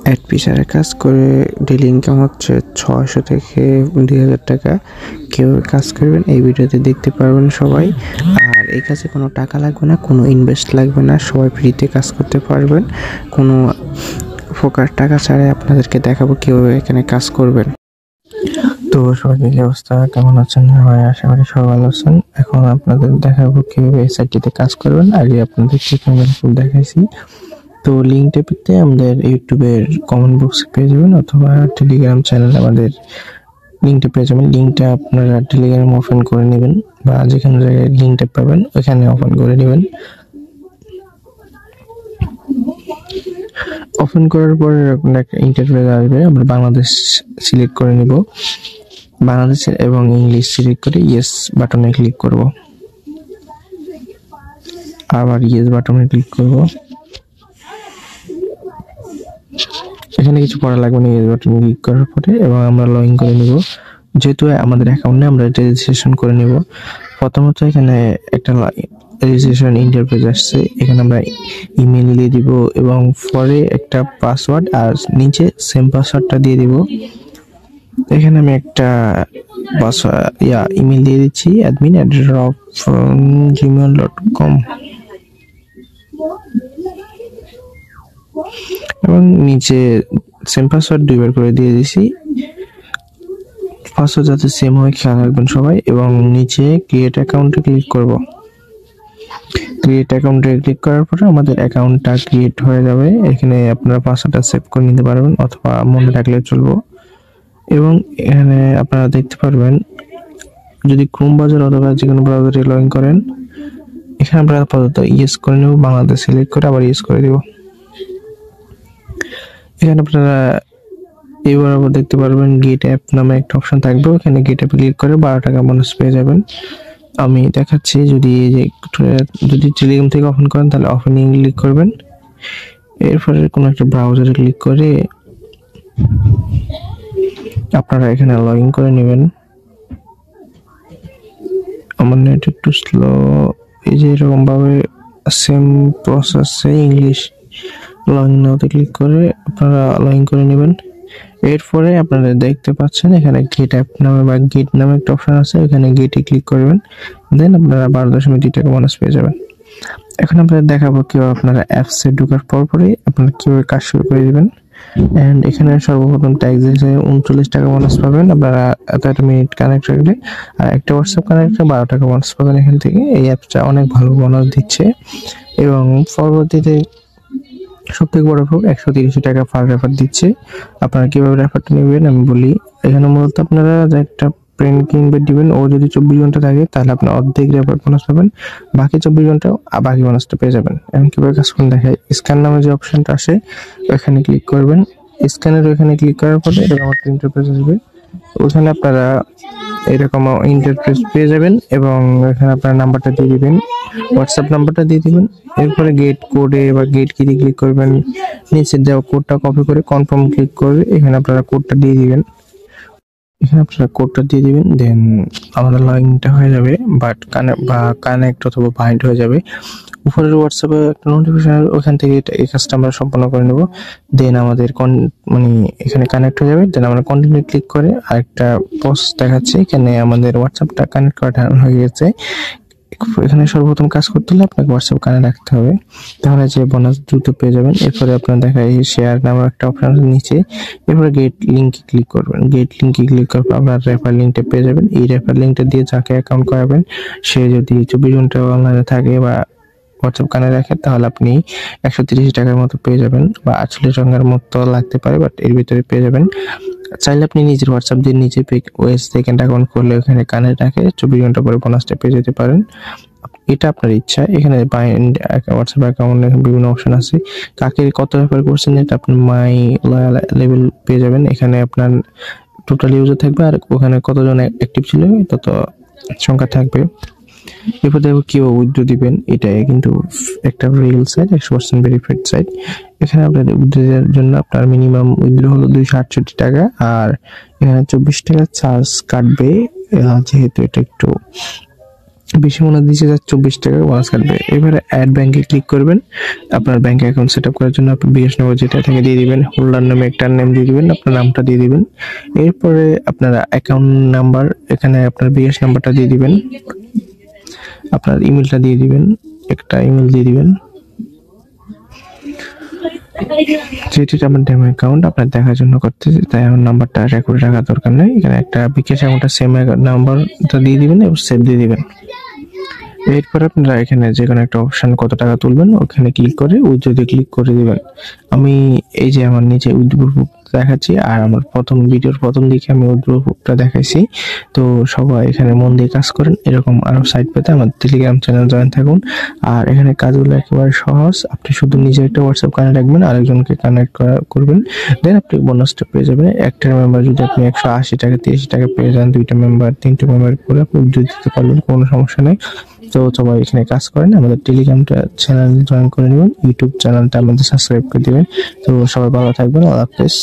Add পিসারের কাজ করে daily income হচ্ছে 600 থেকে 2000 টাকা। কীভাবে কাজ করবেন এই ভিডিওতে দেখতে পারবেন সবাই। আর এই কাজে কোনো টাকা লাগবে না, কোনো ইনভেস্ট লাগবে না, সবাই ফ্রিতে কাজ করতে পারবেন। কোনো ফোকার টাকা ছাড়াই আপনাদেরকে দেখাবো কীভাবে এখানে কাজ করবেন। তো সবাই কি অবস্থা, কেমন আছেন সবাই? আশা করি সবাই ভালো আছেন। এখন আপনাদের দেখাবো কীভাবে এই সাইটটিতে কাজ করবেন। আগে আপনাদের দেখাইছি। তো লিঙ্কটা পেতে আমাদের ইউটিউবের কমেন্ট বক্সে পেয়ে যাবেন, অথবা টেলিগ্রাম চ্যানেলে আমাদের লিঙ্কটা পেয়ে যাবেন। লিঙ্কটা আপনারা টেলিগ্রাম ওপেন করে নেবেন, বা যেখানে জায়গায় লিঙ্কটা পাবেন ওখানে ওপেন করে নেবেন। ওপেন করার পরে এরকম একটা ইন্টারফেস আসবে। আমরা বাংলাদেশ সিলেক্ট করে নিব, বাংলাদেশ এবং ইংলিশ সিলেক্ট করে ইয়েস বাটনে ক্লিক করব। আবার ইয়েস বাটনে ক্লিক করব। এখানে কিছু করা লাগবে না, ইয়েস বাটনে ক্লিক করার পরে, এবং আমরা লগ ইন করে নিব। যেহেতু আমাদের অ্যাকাউন্টে আমরা রেজিস্ট্রেশন করে নিব। প্রথমত এখানে একটা রেজিস্ট্রেশন ইন্টারফেস আসছে, এখানে আমরা ইমেল দিয়ে দিব এবং পরে একটা পাসওয়ার্ড, আর নিচে সেম পাসওয়ার্ডটা দিয়ে দিব। এখানে আমি একটা ইমেল দিয়ে দিচ্ছি, admin@gmail.com, এবং নিচে সেম পাসওয়ার্ড 2 বার করে দিয়ে দিছি। পাসওয়ার্ড যাতে সেম হয় খেয়াল রাখবেন সবাই। এবং নিচে ক্রিয়েট অ্যাকাউন্টে ক্লিক করব। ক্রিয়েট অ্যাকাউন্টে ক্লিক করার পরে আমাদের অ্যাকাউন্টটা ক্রিয়েট হয়ে যাবে। এখানে আপনারা পাসওয়ার্ডটা সেভ করে নিতে পারবেন, অথবা মনে রাখলে চলবে। এবং এখানে আপনারা দেখতে পারবেন, যদি ক্রোম ব্রাউজার অথবা যে কোনো ব্রাউজারে লগ ইন করেন, এখানে আমরা আপাতত ইয়েস করে নেব, বাংলাদেশ সিলেক্ট করে আবার ইয়েস করে দেব। এখানে আপনারা এবার আবার দেখতে পারবেন গেট অ্যাপ নামে একটা অপশন থাকবে, ওখানে গেট অ্যাপে ক্লিক করে 12 টাকা বোনাস পেয়ে যাবেন। আমি দেখাচ্ছি, যদি টেলিগ্রাম থেকে ওপেন করেন তাহলে ওপেনিং ক্লিক করবেন। এরপরে কোনো একটা ব্রাউজারে ক্লিক করে আপনারা এখানে লগ ইন করে নেবেন। আমার নেট একটু স্লো, এই যে এরকম ভাবে সেম প্রসেসে ইংলিশ লগ ইন নাওতে ক্লিক করে আপনারা লগ ইন করে নেবেন। এরপরে আপনারা দেখতে পাচ্ছেন এখানে গেট অ্যাপ নামে বা গেট নামে একটা অপশন আছে, এখানে গেটে ক্লিক করবেন। দেন আপনারা 12.2 টাকা বোনাস পেয়ে যাবেন। এখন আপনাদের দেখাবো কিভাবে আপনারা অ্যাপসে ঢোকার পরে আপনারা কিভাবে কাজ শুরু করে দিবেন। এন্ড এখানে সর্বপ্রথম ট্যাক্স হিসেবে 39 টাকা বোনাস পাবেন আপনারা এত মিনিট কানেক্ট রাখলে, আর একটা হোয়াটসঅ্যাপ কানেক্টে 12 টাকা বোনাস পাবেন এখান থেকে। এই অ্যাপটা অনেক ভালো বোনাস দিচ্ছে। এবং পরবর্তীতে সবথেকে বড় হোক 130 টাকা পার রেফার দিচ্ছে। আপনারা কিভাবে রেফারটা নেবেন আমি বলি। এখানে মূলত আপনারা যে একটা পেন কিনবে দিবেন, ও যদি 24 ঘন্টা থাকে তাহলে আপনি অর্ধেক রেফার বোনাস পাবেন, বাকি 24 ঘন্টা বাকি বোনাসটা পেয়ে যাবেন। এখন কিভাবে কাজ করুন দেখাই। স্ক্যান নামে যে অপশনটা আসে ওখানে ক্লিক করবেন। স্ক্যানের ওখানে ক্লিক করার পরে এরকম একটা ইন্টারফেস আসবে, ওখানে আপনারা এরকম ইন্টারফেস পেয়ে যাবেন। এবং এখানে আপনার নাম্বারটা দিয়ে দিবেন, হোয়াটসঅ্যাপ নাম্বারটা দিয়ে দিবেন। এরপরে গেট কোডে বা গেট কিতে ক্লিক করবেন, নিচে দেওয়া কোডটা কপি করে কনফার্ম ক্লিক করে এখানে আপনারা কোডটা দিয়ে দিবেন। এখানে আপনারা কোডটা দিয়ে দিবেন, দেন আমাদের লগইনটা হয়ে যাবে, বাট কানেক্ট অথবা বাইন্ড হয়ে যাবে। উপরের হোয়াটসঅ্যাপে একটা নোটিফিকেশন, ওখান থেকে এই কাজটা আমরা সম্পন্ন করে নেব। দেন আমাদের এখানে কানেক্ট হয়ে যাবে। দেন আমরা কন্টিনিউ ক্লিক করে আরেকটা পোস্ট দেখাচ্ছে, এখানে আমাদের হোয়াটসঅ্যাপটা কানেক্ট করা হয়ে গেছে। এখানে সর্বপ্রথম কাজ করতে হলে আপনাকে হোয়াটসঅ্যাপ কানেক্ট রাখতে হবে, তাহলে যে বোনাস দ্রুত পেয়ে যাবেন। এরপরে আপনার দেখায় শেয়ার নামের একটা অপশন আছে নিচে, এরপরে গেট লিঙ্কে ক্লিক করবেন। গেট লিঙ্কে ক্লিক করার পর আপনার রেফার লিঙ্কটা পেয়ে যাবেন। এই রেফার লিঙ্কটা দিয়ে যাকে অ্যাকাউন্ট করাবেন, সে যদি 24 ঘন্টা অনলাইনে থাকে বা হোয়াটসঅ্যাপ কানে রাখে, তাহলে আপনি 130 টাকার মতো পেয়ে যাবেন, বা 48 টাকার মতো লাগতে পারে, বাট এর ভিতরে পেয়ে যাবেন। চাইলে আপনি নিজের হোয়াটসঅ্যাপ দিয়ে নিজে ওয়েস সেকেন্ড অ্যাকাউন্ট করলে ওখানে কানে রাখে 24 ঘন্টা পরে বোনাসটা পেয়ে যেতে পারেন। এটা আপনার ইচ্ছা। এখানে হোয়াটসঅ্যাপ অ্যাকাউন্টে বিভিন্ন অপশন আছে, কাকে কত রেফার করছেন এটা আপনি মাই লেভেল পেয়ে যাবেন। এখানে আপনার টোটাল ইউজার থাকবে, আর ওখানে কতজন অ্যাক্টিভ ছিল তত সংখ্যা থাকবে। এরপর দেখো কিভাবে উইথড্র দিবেন। এটা কিন্তু একটা রিয়েল সাইট, 100% ভেরিফাইড সাইট। এখানে আপনাদের উইথড্রর জন্য আপনার মিনিমাম উইথড্র হলো 268 টাকা, আর এখানে 24 টাকা চার্জ কাটবে, যেহেতু এটা একটু বেশি মনে দিচ্ছে যে 24 টাকা বোনাস কাটবে। এবারে অ্যাড ব্যাংকে ক্লিক করবেন। আপনার ব্যাংক অ্যাকাউন্ট সেট আপ করার জন্য আপনি বিকাশ নম্বর যেটা থেকে দিয়ে দিবেন, হোল্ডার নামে একটা নেম দিয়ে দিবেন, আপনার নামটা দিয়ে দিবেন। এরপরে আপনারা অ্যাকাউন্ট নাম্বার, এখানে আপনার বিকাশ নাম্বারটা দিয়ে দিবেন, আপনার ইমেলটা দিয়ে দিবেন, একটা ইমেল দিয়ে দিবেন। যেটি আমার ডেমো অ্যাকাউন্ট আপনার দেখার জন্য করতেছি, তাই আমার নাম্বারটা রেকর্ড রাখার দরকার নেই। এখানে একটা বিকাশ অ্যাকাউন্টটা সেম নাম্বারটা দিয়ে দিবেন এবং সেভ দিয়ে দিবেন। এরপর আপনারা এখানে যে কোনো একটা অপশন কত টাকা তুলবেন ওখানে ক্লিক করে উইথড্রতে ক্লিক করে দিবেন। আমি এই যে আমার নিচে উইথড্র প্রুফ দেখাচ্ছি, আর আমার ভিডিওর প্রথম দিকে আমি উইথড্র প্রুফটা দেখাইছি। তো সবাই এখানে মন দিয়ে কাজ করেন। এরকম আরো সাইট পেতে আমার টেলিগ্রাম চ্যানেল জয়েন থাকুন। আর এখানে কাজগুলো একেবারে সহজ, আপনি শুধু নিজে একটা হোয়াটসঅ্যাপ কানেক্ট রাখবেন, আরেকজনকে কানেক্ট করবেন, দেন আপনি বোনাসটা পেয়ে যাবেন। একটা মেম্বার যদি আপনি 180 টাকা 83 টাকা পেয়ে যান, 2টা মেম্বার 3টে মেম্বার করে আপনি উইথড্র দিতে পারবেন, কোনো সমস্যা নেই। তো সবাই এখানে কাজ করেন, আমাদের টেলিগ্রামটা চ্যানেল জয়েন করে নেবেন, ইউটিউব চ্যানেলটা আমাদের সাবস্ক্রাইব করে দিবেন। তো সবাই ভালো থাকবেন, আল্লাহ হাফেজ।